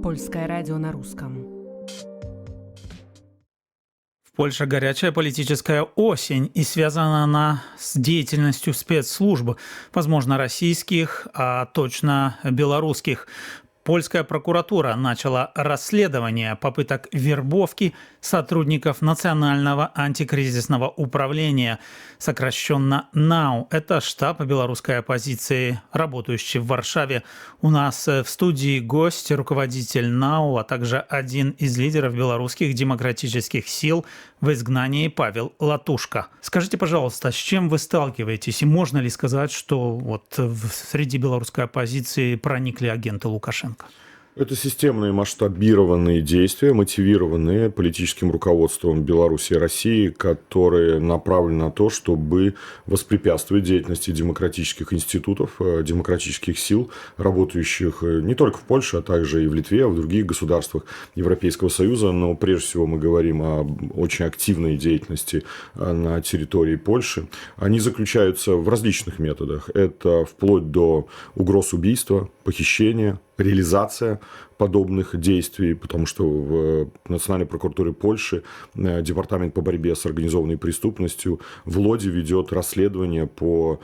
Польское радио на русском. В Польше горячая политическая осень, и связана она с деятельностью спецслужб, возможно, российских, а точно белорусских. Польская прокуратура начала расследование попыток вербовки сотрудников Национального антикризисного управления, сокращенно НАУ. Это штаб белорусской оппозиции, работающий в Варшаве. У нас в студии гость, руководитель НАУ, а также один из лидеров белорусских демократических сил в изгнании Павел Латушко. Скажите, пожалуйста, с чем вы сталкиваетесь? И можно ли сказать, что среди белорусской оппозиции проникли агенты Лукашенко? Это системные масштабированные действия, мотивированные политическим руководством Беларуси и России, которые направлены на то, чтобы воспрепятствовать деятельности демократических институтов, демократических сил, работающих не только в Польше, а также и в Литве, а в других государствах Европейского Союза. Но прежде всего мы говорим о очень активной деятельности на территории Польши. Они заключаются в различных методах. Это вплоть до угроз убийства, похищения, реализация подобных действий, потому что в Национальной прокуратуре Польши Департамент по борьбе с организованной преступностью в Лоди ведет расследование по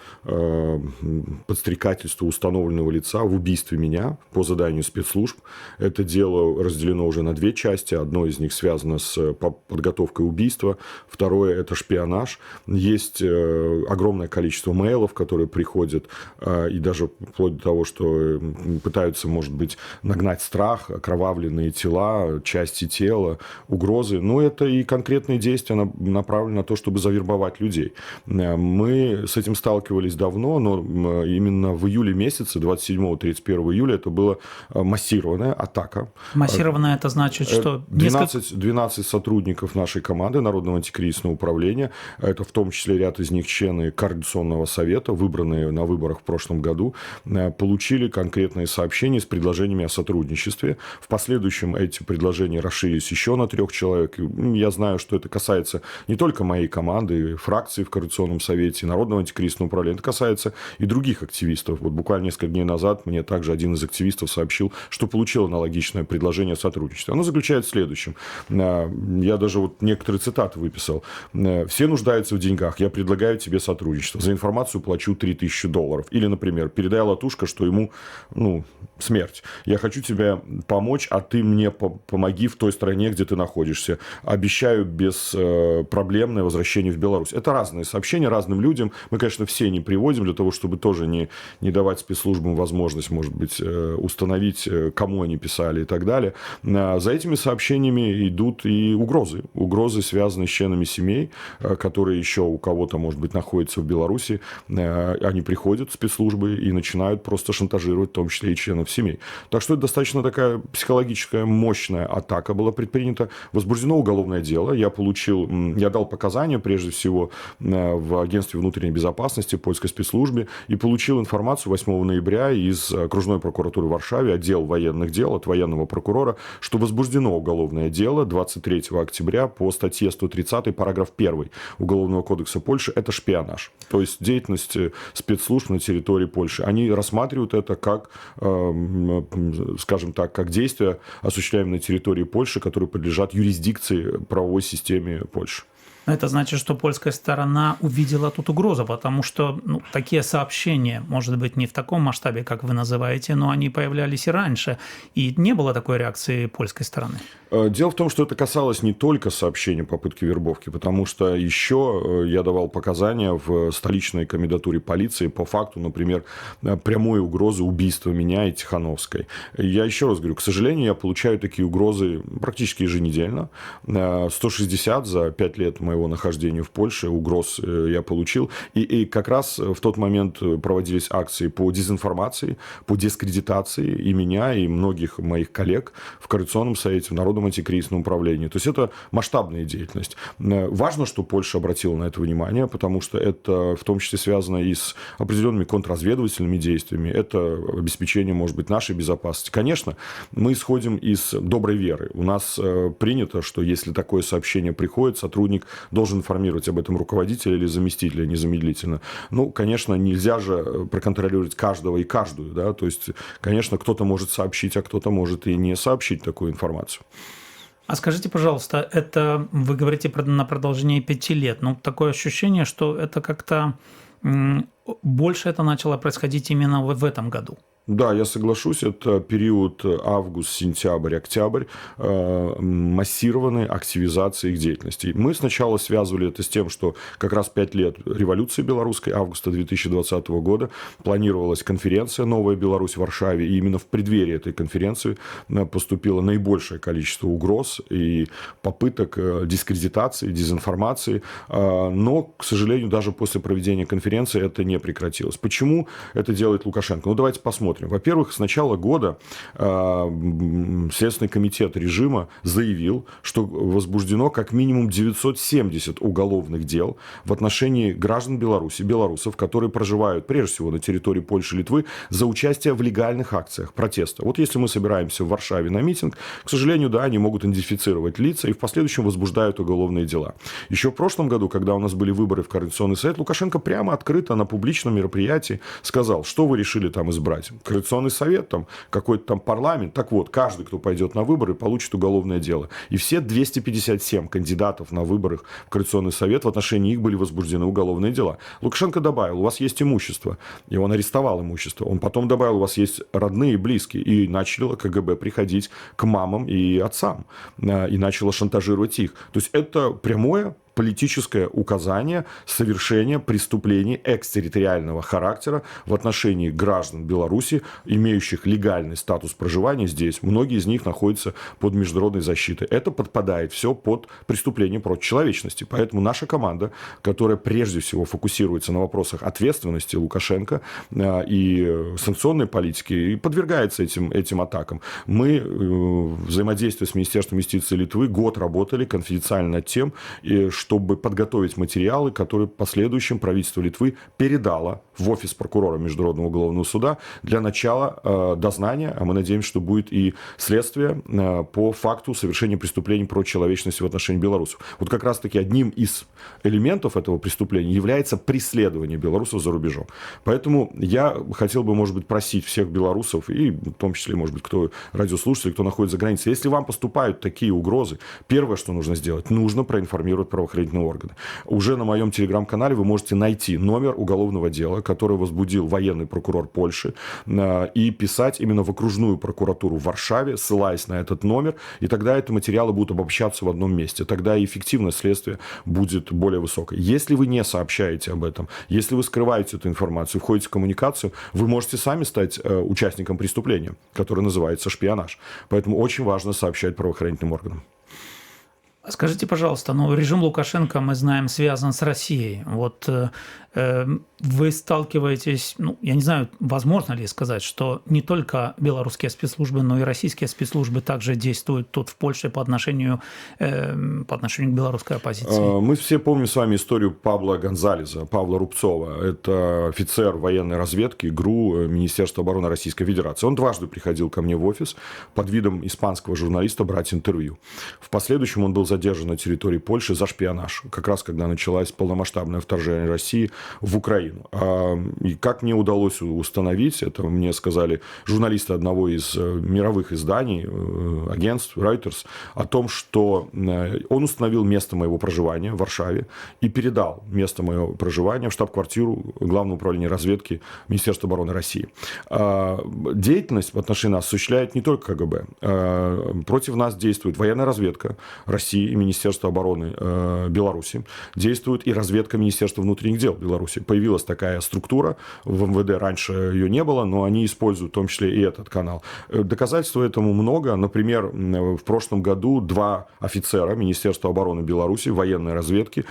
подстрекательству установленного лица в убийстве меня по заданию спецслужб. Это дело разделено уже на две части. Одно из них связано с подготовкой убийства, второе – это шпионаж. Есть огромное количество мейлов, которые приходят, и даже вплоть до того, что пытаются, может быть, нагнать страх, окровавленные тела, части тела, угрозы. Но это и конкретные действия направлены на то, чтобы завербовать людей. Мы с этим сталкивались давно, но именно в июле месяце, 27-31 июля, это была массированная атака. Массированная – это значит, что 12 сотрудников нашей команды Народного антикризисного управления, это в том числе ряд из них члены Координационного совета, выбранные на выборах в прошлом году, получили конкретные сообщения с предложениями о сотрудничестве. В последующем эти предложения расширились еще на 3 человек. Я знаю, что это касается не только моей команды, фракции в Координационном совете, Народного антикризисного управления, это касается и других активистов. Вот буквально несколько дней назад мне также один из активистов сообщил, что получил аналогичное предложение о сотрудничестве. Оно заключается в следующем. Я даже некоторые цитаты выписал. «Все нуждаются в деньгах, я предлагаю тебе сотрудничество. За информацию плачу $3000. Или, например, передай Латушко, что ему смерть. Я хочу тебе помочь, а ты мне помоги в той стране, где ты находишься. Обещаю беспроблемное возвращение в Беларусь». Это разные сообщения разным людям. Мы, конечно, все не приводим для того, чтобы тоже не давать спецслужбам возможность, может быть, установить, кому они писали и так далее. За этими сообщениями идут и угрозы. Угрозы, связанные с членами семей, которые еще у кого-то, может быть, находятся в Беларуси. Они приходят в спецслужбы и начинают просто шантажировать, в том числе и членов семей. Так что это достаточно такая психологическая мощная атака была предпринята. Возбуждено уголовное дело. Я дал показания, прежде всего, в Агентстве внутренней безопасности, польской спецслужбе, и получил информацию 8 ноября из окружной прокуратуры в Варшаве, отдел военных дел от военного прокурора, что возбуждено уголовное дело 23 октября по статье 130, параграф 1 Уголовного кодекса Польши. Это шпионаж. То есть деятельность спецслужб на территории Польши. Они рассматривают это как, скажем так, как действия, осуществляемые на территории Польши, которые подлежат юрисдикции правовой системе Польши. Это значит, что польская сторона увидела тут угрозу, потому что такие сообщения, может быть, не в таком масштабе, как вы называете, но они появлялись и раньше, и не было такой реакции польской стороны. Дело в том, что это касалось не только сообщений попытки вербовки, потому что еще я давал показания в столичной комендатуре полиции по факту, например, прямой угрозы убийства меня и Тихановской. Я еще раз говорю, к сожалению, я получаю такие угрозы практически еженедельно. 160 за 5 лет моего нахождения в Польше угроз я получил. И как раз в тот момент проводились акции по дезинформации, по дискредитации и меня, и многих моих коллег в Координационном совете, в Народном антикризисном управлении. То есть это масштабная деятельность. Важно, что Польша обратила на это внимание, потому что это в том числе связано и с определенными контрразведывательными действиями. Это обеспечение, может быть, нашей безопасности. Конечно, мы исходим из доброй веры. У нас принято, что если такое сообщение приходит, сотрудник должен информировать об этом руководителя или заместителя незамедлительно. Ну, конечно, нельзя же проконтролировать каждого и каждую, да, то есть, конечно, кто-то может сообщить, а кто-то может и не сообщить такую информацию. А скажите, пожалуйста, это вы говорите на продолжение 5 лет, но такое ощущение, что это как-то больше это начало происходить именно в этом году. Да, я соглашусь, это период август, сентябрь, октябрь, массированной активизации их деятельности. Мы сначала связывали это с тем, что как раз 5 лет революции белорусской, августа 2020 года, планировалась конференция «Новая Беларусь» в Варшаве, и именно в преддверии этой конференции поступило наибольшее количество угроз и попыток дискредитации, дезинформации, но, к сожалению, даже после проведения конференции это не прекратилось. Почему это делает Лукашенко? Ну, давайте посмотрим. Во-первых, с начала года Следственный комитет режима заявил, что возбуждено как минимум 970 уголовных дел в отношении граждан Беларуси, белорусов, которые проживают прежде всего на территории Польши и Литвы, за участие в легальных акциях протеста. Вот если мы собираемся в Варшаве на митинг, к сожалению, да, они могут идентифицировать лица и в последующем возбуждают уголовные дела. Еще в прошлом году, когда у нас были выборы в Координационный совет, Лукашенко прямо открыто на публичном мероприятии сказал, что вы решили там избрать. Координационный совет, там, какой-то там парламент. Так вот, каждый, кто пойдет на выборы, получит уголовное дело. И все 257 кандидатов на выборах в Координационный совет, в отношении их были возбуждены уголовные дела. Лукашенко добавил, у вас есть имущество. И он арестовал имущество. Он потом добавил, у вас есть родные и близкие. И начало КГБ приходить к мамам и отцам. И начало шантажировать их. То есть это прямое политическое указание совершения преступлений экстерриториального характера в отношении граждан Беларуси, имеющих легальный статус проживания здесь. Многие из них находятся под международной защитой. Это подпадает все под преступление против человечности. Поэтому наша команда, которая прежде всего фокусируется на вопросах ответственности Лукашенко и санкционной политики, и подвергается этим атакам. Мы, взаимодействуя с Министерством юстиции Литвы, год работали конфиденциально над тем, чтобы подготовить материалы, которые в последующем правительство Литвы передало в офис прокурора Международного уголовного суда для начала дознания, а мы надеемся, что будет и следствие по факту совершения преступлений против человечности в отношении белорусов. Вот как раз-таки одним из элементов этого преступления является преследование белорусов за рубежом. Поэтому я хотел бы, может быть, просить всех белорусов, и в том числе, может быть, кто радиослушатели, кто находится за границей, если вам поступают такие угрозы, первое, что нужно сделать, нужно проинформировать правоохранительные органы. Уже на моем телеграм-канале вы можете найти номер уголовного дела, который возбудил военный прокурор Польши, и писать именно в окружную прокуратуру в Варшаве, ссылаясь на этот номер, и тогда эти материалы будут обобщаться в одном месте. Тогда и эффективность следствия будет более высокой. Если вы не сообщаете об этом, если вы скрываете эту информацию, входите в коммуникацию, вы можете сами стать участником преступления, которое называется шпионаж. Поэтому очень важно сообщать правоохранительным органам. Скажите, пожалуйста, режим Лукашенко, мы знаем, связан с Россией. Вот вы сталкиваетесь, я не знаю, возможно ли сказать, что не только белорусские спецслужбы, но и российские спецслужбы также действуют тут в Польше по отношению к белорусской оппозиции? Мы все помним с вами историю Павла Гонзалеса, Павла Рубцова. Это офицер военной разведки ГРУ Министерства обороны Российской Федерации. Он дважды приходил ко мне в офис под видом испанского журналиста брать интервью. В последующем он был задержан на территории Польши за шпионаж, как раз когда началось полномасштабное вторжение России в Украину. И как мне удалось установить, это мне сказали журналисты одного из мировых изданий, агентств Reuters, о том, что он установил место моего проживания в Варшаве и передал место моего проживания в штаб-квартиру Главного управления разведки Министерства обороны России. Деятельность в отношении нас осуществляет не только КГБ. Против нас действует военная разведка России и Министерства обороны Беларуси. Действует и разведка Министерства внутренних дел Беларуси. Появилась такая структура в МВД, раньше ее не было, но они используют в том числе и этот канал. Доказательств этому много. Например, в прошлом году 2 офицера Министерства обороны Беларуси, военной разведки,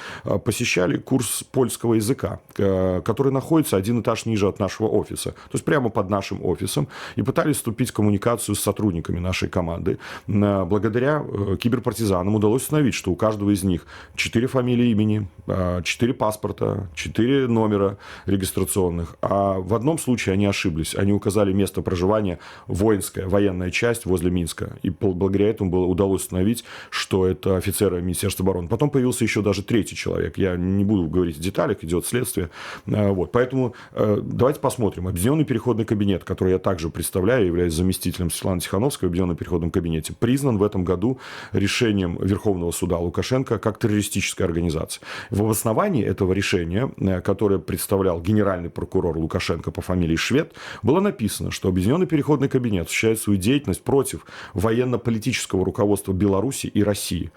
посещали курс польского языка, который находится один этаж ниже от нашего офиса, то есть прямо под нашим офисом, и пытались вступить в коммуникацию с сотрудниками нашей команды. Благодаря киберпартизанам удалось удалось установить, что у каждого из них 4 фамилии, имени, 4 паспорта, 4 номера регистрационных. А в одном случае они ошиблись. Они указали место проживания военная часть возле Минска. И благодаря этому удалось установить, что это офицеры Министерства обороны. Потом появился еще даже третий человек. Я не буду говорить в деталях, идет следствие. Вот. Поэтому давайте посмотрим. Объединенный переходный кабинет, который я также представляю, являюсь заместителем Светланы Тихановской в Объединенном переходном кабинете, признан в этом году решением Верховного суда Лукашенко как террористическая организация. В обосновании этого решения, которое представлял генеральный прокурор Лукашенко по фамилии Швед, было написано, что Объединенный переходный кабинет осуществляет свою деятельность против военно-политического руководства Беларуси и России.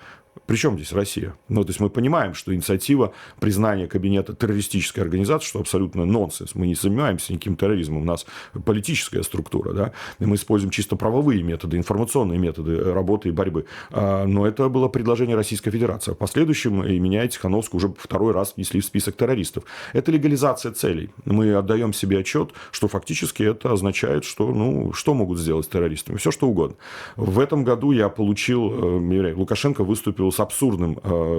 Причем здесь Россия? Ну, то есть мы понимаем, что инициатива признания кабинета террористической организации, что абсолютно нонсенс. Мы не занимаемся никаким терроризмом, у нас политическая структура, да? И мы используем чисто правовые методы, информационные методы работы и борьбы. Но это было предложение Российской Федерации. В последующем и меня, и Тихановскую уже второй раз внесли в список террористов. Это легализация целей. Мы отдаем себе отчет, что фактически это означает, что, ну, что могут сделать с террористами? Все, что угодно. В этом году я получил, Лукашенко выступил с абсурдным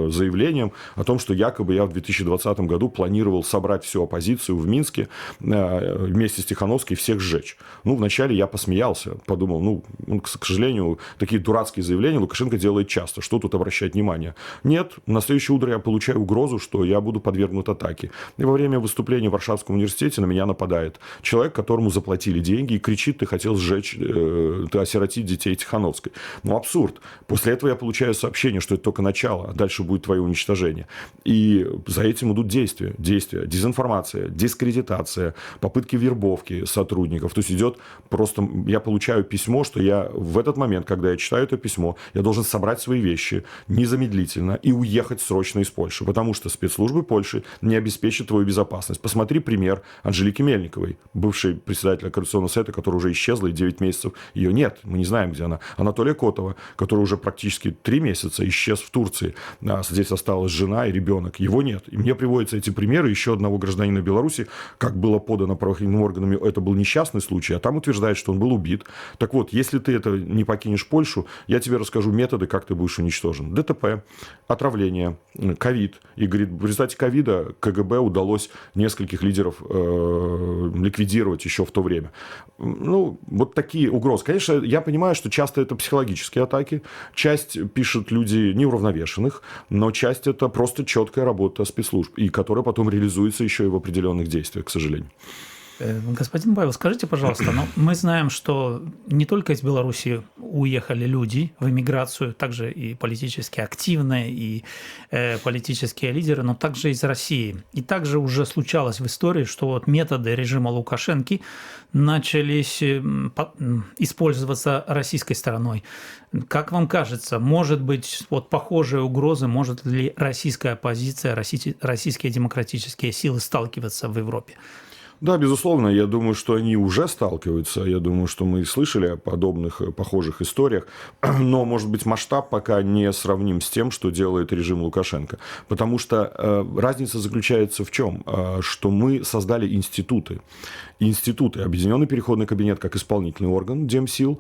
заявлением о том, что якобы я в 2020 году планировал собрать всю оппозицию в Минске вместе с Тихановской и всех сжечь. Ну, вначале я посмеялся, подумал, к сожалению, такие дурацкие заявления Лукашенко делает часто. Что тут обращать внимание? Нет, на следующее утро я получаю угрозу, что я буду подвергнут атаке. И во время выступления в Варшавском университете на меня нападает человек, которому заплатили деньги, и кричит: ты хотел сжечь, ты осиротить детей Тихановской. Ну, абсурд. После этого я получаю сообщение, что это только начало, а дальше будет твое уничтожение. И за этим идут действия, дезинформация, дискредитация, попытки вербовки сотрудников. То есть идет просто, я получаю письмо, что я в этот момент, когда я читаю это письмо, я должен собрать свои вещи незамедлительно и уехать срочно из Польши, потому что спецслужбы Польши не обеспечат твою безопасность. Посмотри пример Анжелики Мельниковой, бывшей председателя Координационного совета, которая уже исчезла, и 9 месяцев ее нет, мы не знаем, где она. Анатолия Котова, который уже практически 3 месяца исчез в Турции. Здесь осталась жена и ребенок. Его нет. И мне приводятся эти примеры еще одного гражданина Беларуси, как было подано правоохранительными органами, это был несчастный случай, а там утверждает, что он был убит. Так вот, если ты это не покинешь Польшу, я тебе расскажу методы, как ты будешь уничтожен. ДТП, отравление, ковид. И говорит, в результате ковида КГБ удалось нескольких лидеров ликвидировать еще в то время. Ну, вот такие угрозы. Конечно, я понимаю, что часто это психологические атаки. Часть пишут люди неуравновешенных, но часть это просто четкая работа спецслужб, и которая потом реализуется еще и в определенных действиях, к сожалению. Господин Павел, скажите, пожалуйста, мы знаем, что не только из Беларуси уехали люди в эмиграцию, также и политически активные, и политические лидеры, но также из России. И также уже случалось в истории, что вот методы режима Лукашенко начались использоваться российской стороной. Как вам кажется, может быть, вот похожие угрозы, может ли российская оппозиция, российские демократические силы сталкиваться в Европе? Да, безусловно, я думаю, что они уже сталкиваются, я думаю, что мы слышали о подобных, похожих историях, но, может быть, масштаб пока не сравним с тем, что делает режим Лукашенко, потому что разница заключается в чем? Что мы создали институты, Объединенный переходный кабинет как исполнительный орган Демсил,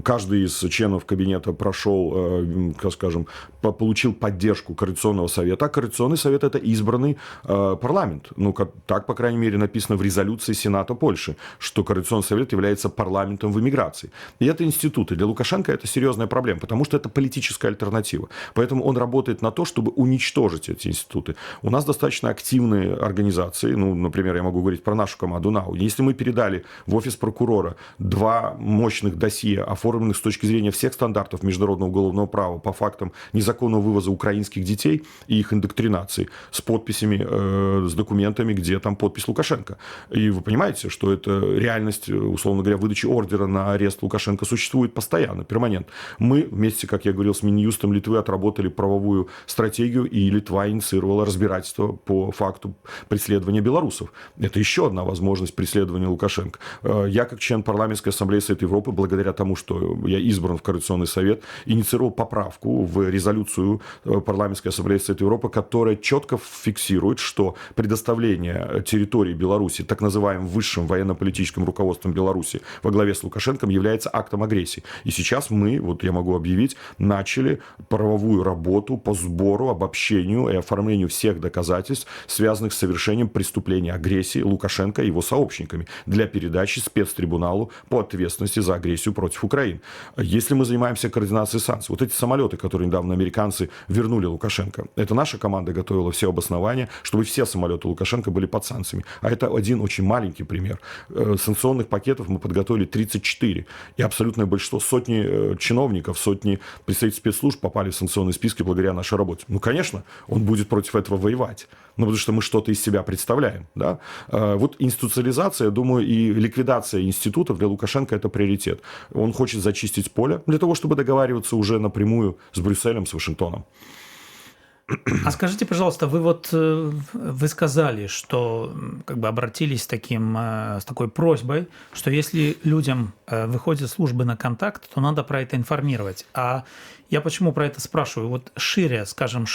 каждый из членов кабинета прошел, как скажем, получил поддержку Координационного совета, а Координационный совет – это избранный парламент, ну, так, по крайней мере, написано в резолюции Сената Польши, что Координационный совет является парламентом в эмиграции. И это институты. Для Лукашенко это серьезная проблема, потому что это политическая альтернатива. Поэтому он работает на то, чтобы уничтожить эти институты. У нас достаточно активные организации, ну, например, я могу говорить про нашу команду НАУ. Если мы передали в офис прокурора 2 мощных досье, оформленных с точки зрения всех стандартов международного уголовного права по фактам незаконного вывоза украинских детей и их индоктринации, с подписями, с документами, где там подпись Лукашенко. И вы понимаете, что это реальность, условно говоря, выдачи ордера на арест Лукашенко существует постоянно, перманентно. Мы вместе, как я говорил, с Минюстом Литвы отработали правовую стратегию, и Литва инициировала разбирательство по факту преследования белорусов. Это еще одна возможность преследования Лукашенко. Я, как член парламентской ассамблеи Совета Европы, благодаря тому, что я избран в Координационный совет, инициировал поправку в резолюцию парламентской ассамблеи Совета Европы, которая четко фиксирует, что предоставление территории Беларуси Беларуси, так называемым высшим военно-политическим руководством Беларуси во главе с Лукашенком, является актом агрессии. И сейчас мы, вот я могу объявить, начали правовую работу по сбору, обобщению и оформлению всех доказательств, связанных с совершением преступления агрессии Лукашенко и его сообщниками, для передачи спецтрибуналу по ответственности за агрессию против Украины. Если мы занимаемся координацией санкций, вот эти самолеты, которые недавно американцы вернули Лукашенко, это наша команда готовила все обоснования, чтобы все самолеты Лукашенко были под санкциями. А это один очень маленький пример. Санкционных пакетов мы подготовили 34. И абсолютное большинство, сотни чиновников, сотни представителей спецслужб попали в санкционные списки благодаря нашей работе. Ну, конечно, он будет против этого воевать. Ну, потому что мы что-то из себя представляем. Да? Вот институциализация, я думаю, и ликвидация институтов для Лукашенко – это приоритет. Он хочет зачистить поле для того, чтобы договариваться уже напрямую с Брюсселем, с Вашингтоном. А скажите, пожалуйста, вы сказали, что как бы обратились с такой просьбой, что если людям выходят службы на контакт, то надо про это информировать. А я почему про это спрашиваю? Вот шире, скажем,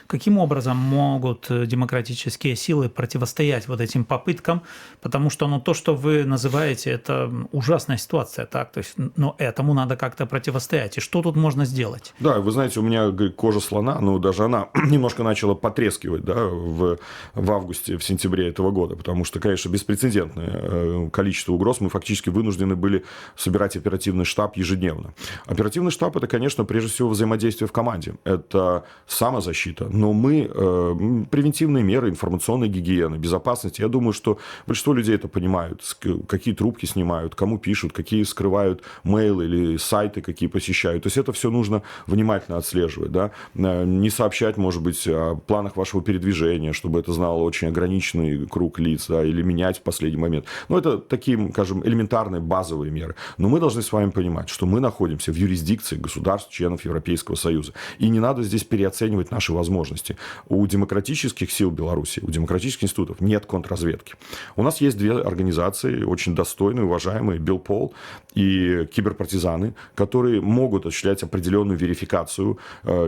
каким образом могут демократические силы противостоять вот этим попыткам? Потому что то, что вы называете, это ужасная ситуация, так? То есть, но этому надо как-то противостоять. И что тут можно сделать? Да, вы знаете, у меня кожа слона, даже она немножко начала потрескивать, да, в августе, в сентябре этого года, потому что, конечно, беспрецедентное количество угроз. Мы фактически вынуждены были собирать оперативный штаб ежедневно. Оперативный штаб – это, конечно, прежде всего взаимодействие в команде. Это самозащита. Но мы превентивные меры, информационной гигиены, безопасности. Я думаю, что большинство людей это понимают. Какие трубки снимают, кому пишут, какие скрывают мейлы или сайты, какие посещают. То есть это все нужно внимательно отслеживать. Да? Не сообщать, может быть, о планах вашего передвижения, чтобы это знал очень ограниченный круг лиц, да, или менять в последний момент. Это такие, скажем, элементарные базовые меры. Но мы должны с вами понимать, что мы находимся в юрисдикции государств, членов Европейского Союза. И не надо здесь переоценивать наши возможности. У демократических сил Беларуси, у демократических институтов нет контрразведки. У нас есть две организации, очень достойные, уважаемые, Белпол и киберпартизаны, которые могут осуществлять определенную верификацию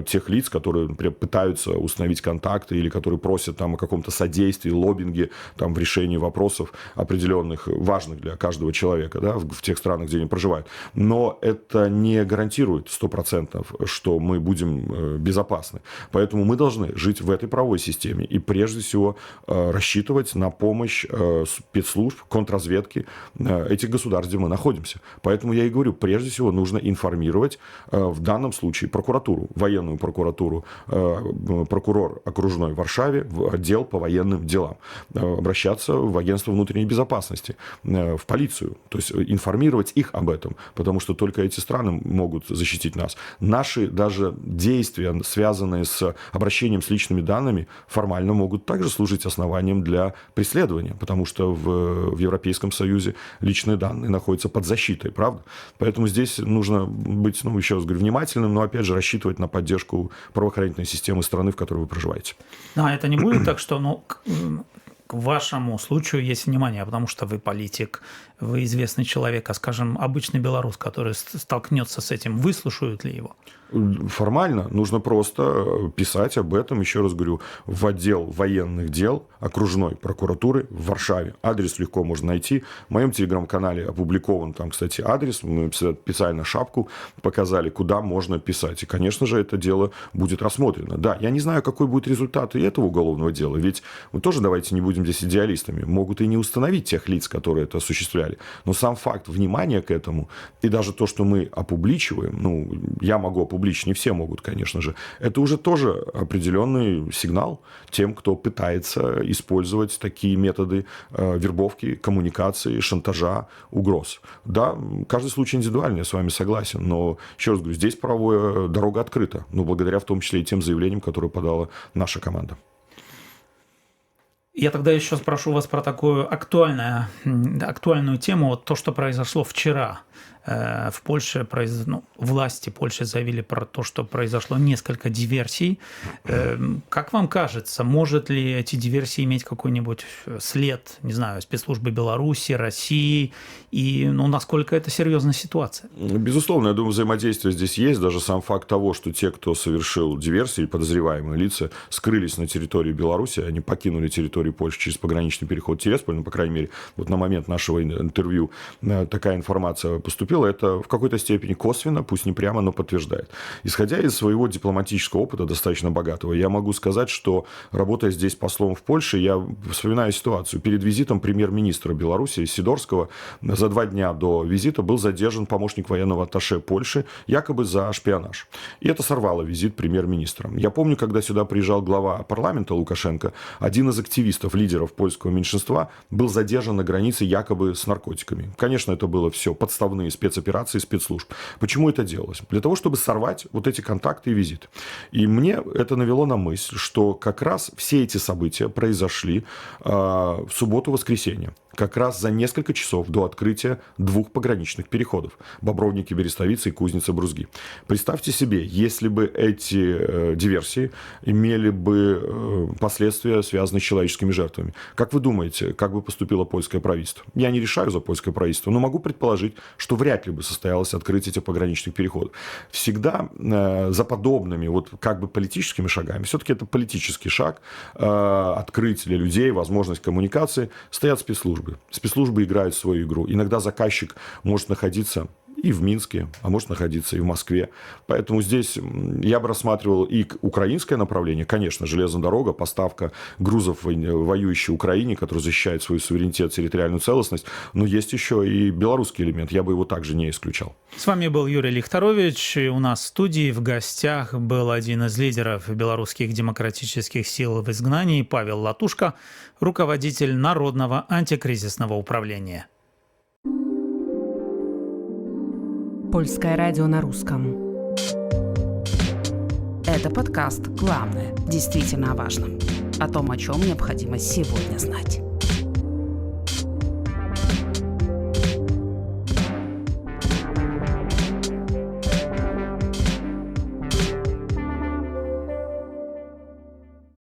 тех лиц, которые, например, пытаются установить контакты или которые просят там о каком-то содействии, лоббинге там, в решении вопросов определенных, важных для каждого человека, да, в тех странах, где они проживают. Но это не гарантирует 100%, что мы будем безопасны. Поэтому мы должны жить в этой правовой системе и прежде всего рассчитывать на помощь спецслужб, контрразведки этих государств, где мы находимся. Поэтому я и говорю, прежде всего нужно информировать в данном случае прокуратуру, военную прокуратуру, прокурор окружной в Варшаве, в отдел по военным делам, обращаться в агентство внутренней безопасности, в полицию, то есть информировать их об этом, потому что только эти страны могут защитить нас. Наши даже действия, связанные с обращением с личными данными, формально могут также служить основанием для преследования, потому что в Европейском Союзе личные данные находятся под защитой, правда? Поэтому здесь нужно быть, еще раз говорю, внимательным, но опять же рассчитывать на поддержку правоохранительной системы страны, в которой вы проживаете. Да, это не будет так, что к вашему случаю есть внимание, потому что вы политик, вы известный человек, а, скажем, обычный белорус, который столкнется с этим, выслушают ли его? Формально нужно просто писать об этом, еще раз говорю, в отдел военных дел окружной прокуратуры в Варшаве. Адрес легко можно найти. В моем телеграм-канале опубликован там, кстати, адрес. Мы специально шапку показали, куда можно писать. И, конечно же, это дело будет рассмотрено. Да, я не знаю, какой будет результат и этого уголовного дела, ведь мы тоже давайте не будем здесь идеалистами. Могут и не установить тех лиц, которые это осуществляли. Но сам факт внимания к этому и даже то, что мы опубличиваем, я могу опубличить, не все могут, конечно же, это уже тоже определенный сигнал тем, кто пытается использовать такие методы вербовки, коммуникации, шантажа, угроз. Да, каждый случай индивидуальный, я с вами согласен, но, еще раз говорю, здесь правовая дорога открыта, благодаря в том числе и тем заявлениям, которые подала наша команда. Я тогда еще спрошу вас про такую актуальную тему, то, что произошло вчера. в Польше, власти Польши заявили про то, что произошло несколько диверсий. Как вам кажется, может ли эти диверсии иметь какой-нибудь след, не знаю, спецслужбы Беларуси, России, и насколько это серьезная ситуация? Безусловно, я думаю, взаимодействие здесь есть. Даже сам факт того, что те, кто совершил диверсии, подозреваемые лица, скрылись на территории Беларуси, они покинули территорию Польши через пограничный переход Тересполь, по крайней мере, вот на момент нашего интервью такая информация поступила, это в какой-то степени косвенно, пусть не прямо, но подтверждает. Исходя из своего дипломатического опыта, достаточно богатого, я могу сказать, что, работая здесь послом в Польше, я вспоминаю ситуацию. Перед визитом премьер-министра Беларуси Сидорского за 2 дня до визита был задержан помощник военного атташе Польши, якобы за шпионаж. И это сорвало визит премьер-министра. Я помню, когда сюда приезжал глава парламента Лукашенко, один из активистов, лидеров польского меньшинства, был задержан на границе якобы с наркотиками. Конечно, это было все подставные спецоперации спецслужб. Почему это делалось? Для того, чтобы сорвать вот эти контакты и визиты. И мне это навело на мысль, что как раз все эти события произошли в субботу-воскресенье. Как раз за несколько часов до открытия 2 пограничных переходов – Бобровники-Берестовицы и Кузница-Брузги. Представьте себе, если бы эти диверсии имели бы последствия, связанные с человеческими жертвами. Как вы думаете, как бы поступило польское правительство? Я не решаю за польское правительство, но могу предположить, что вряд ли бы состоялось открытие этих пограничных переходов. Всегда за подобными как бы политическими шагами, все-таки это политический шаг, открыть для людей возможность коммуникации, стоят спецслужбы. Спецслужбы играют свою игру. Иногда заказчик может находиться и в Минске, а может находиться и в Москве. Поэтому здесь я бы рассматривал и украинское направление, конечно, железная дорога, поставка грузов воюющей Украине, которая защищает свой суверенитет, территориальную целостность, но есть еще и белорусский элемент, я бы его также не исключал. С вами был Юрий Лихтарович, и у нас в студии в гостях был один из лидеров белорусских демократических сил в изгнании, Павел Латушко, руководитель Народного антикризисного управления. Польское радио на русском. Это подкаст «Главное. Действительно о важном». О том, о чем необходимо сегодня знать.